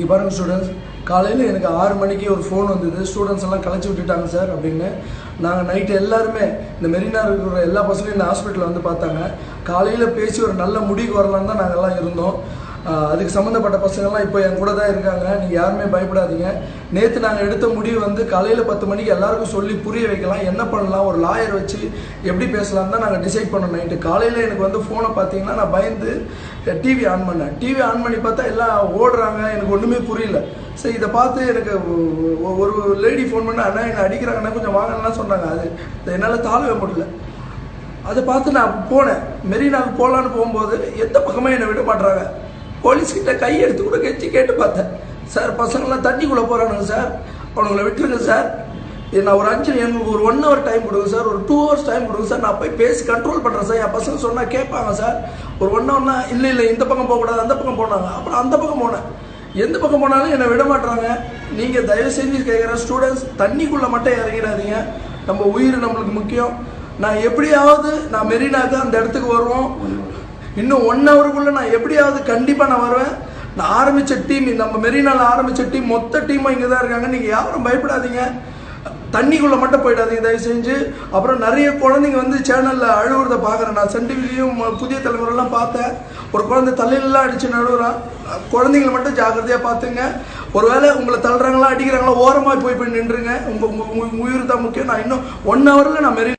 இங்கே பாருங்கள் ஸ்டூடெண்ட்ஸ், காலையில் எனக்கு 6 மணிக்கு ஒரு ஃபோன் வந்தது. ஸ்டூடெண்ட்ஸ் எல்லாம் கலைச்சி விட்டுட்டாங்க சார் அப்படின்னு. நாங்கள் நைட்டு எல்லாருமே இந்த மெரினா இருக்கிற எல்லா பசங்களும் இந்த ஹாஸ்பிட்டலில் வந்து பார்த்தாங்க. காலையில் பேசி ஒரு நல்ல முடிவுக்கு வரலான்னு தான் நாங்கள்லாம் இருந்தோம். அதுக்கு சம்மந்தப்பட்ட பசங்கள்லாம் இப்போ என் கூட தான் இருக்காங்க. நீங்கள் யாருமே பயப்படாதீங்க. நேற்று நாங்கள் எடுத்த முடிவு வந்து காலையில் 10 மணிக்கு எல்லாருக்கும் சொல்லி புரிய வைக்கலாம், என்ன பண்ணலாம், ஒரு லாயர் வச்சு எப்படி பேசலாம் தான் நாங்கள் டிசைட் பண்ணோம். நைட்டு காலையில் எனக்கு வந்து ஃபோனை பார்த்தீங்கன்னா நான் பயந்து டிவி ஆன் பண்ணேன். டிவி ஆன் பண்ணி பார்த்தா எல்லாம் ஓடுறாங்க, எனக்கு ஒன்றுமே புரியல. சரி, இதை பார்த்து எனக்கு ஒரு லேடி ஃபோன் பண்ண, அண்ணா என்னை அடிக்கிறாங்கன்னா கொஞ்சம் வாங்கலாம் சொன்னாங்க. அது என்னால் தாழவே முடியல. அதை பார்த்து நான் போனேன். மெரினாவுக்கு போகலான்னு போகும்போது எந்த பக்கமாக என்னை விட மாட்டுறாங்க. போலீஸ்கிட்ட கையெடுத்து கூட கேட்டு பார்த்தேன். சார், பசங்களாம் தண்ணிக்குள்ளே போகிறானுங்க சார், அவனுங்களை விட்டுருங்க சார், நான் ஒரு எங்களுக்கு ஒரு 1 hour டைம் கொடுங்க சார், ஒரு 2 hours டைம் கொடுங்க சார், நான் போய் பேசி கண்ட்ரோல் பண்ணுறேன் சார். என் பசங்க சொன்னால் கேட்பாங்க சார். ஒரு 1 hourனா இல்லை இந்த பக்கம் போகக்கூடாது, அந்த பக்கம் போனாங்க. அப்புறம் அந்த பக்கம் போனேன். எந்த பக்கம் போனாலும் என்னை விட மாட்டுறாங்க. நீங்கள் தயவு செஞ்சு கேட்குற ஸ்டூடெண்ட்ஸ், தண்ணிக்குள்ளே மட்டும் இறங்கிடாதீங்க. நம்ம உயிர் நம்மளுக்கு முக்கியம். நான் எப்படியாவது நான் மெரினாக்கு அந்த இடத்துக்கு வருவோம். இன்னும் 1 hourக்குள்ளே நான் எப்படியாவது கண்டிப்பாக நான் வருவேன். நான் ஆரம்பித்த டீம், நம்ம மெரினாவில் ஆரம்பித்த டீம் மொத்த டீமும் இங்கே தான் இருக்காங்க. நீங்கள் யாரும் பயப்படாதீங்க, தண்ணிக்குள்ளே மட்டும் போயிடாதீங்க தயவு செஞ்சு. அப்புறம் நிறைய குழந்தைங்க வந்து சேனலில் அழுகுறத பார்க்குறேன். நான் சன் டிவிலையும் புதிய தலைமுறைலாம் பார்த்தேன். ஒரு குழந்தை தலையிலலாம் அடித்து நழுவுறான். குழந்தைங்களை மட்டும் ஜாக்கிரதையாக பார்த்துங்க. ஒருவேளை உங்களை தள்ளுறாங்களா அடிக்கிறாங்களா ஓரமாக போய் நின்றுங்க. உங்கள் உயிர் தான் முக்கியம். நான் இன்னும் 1 hourல நான் மெரினா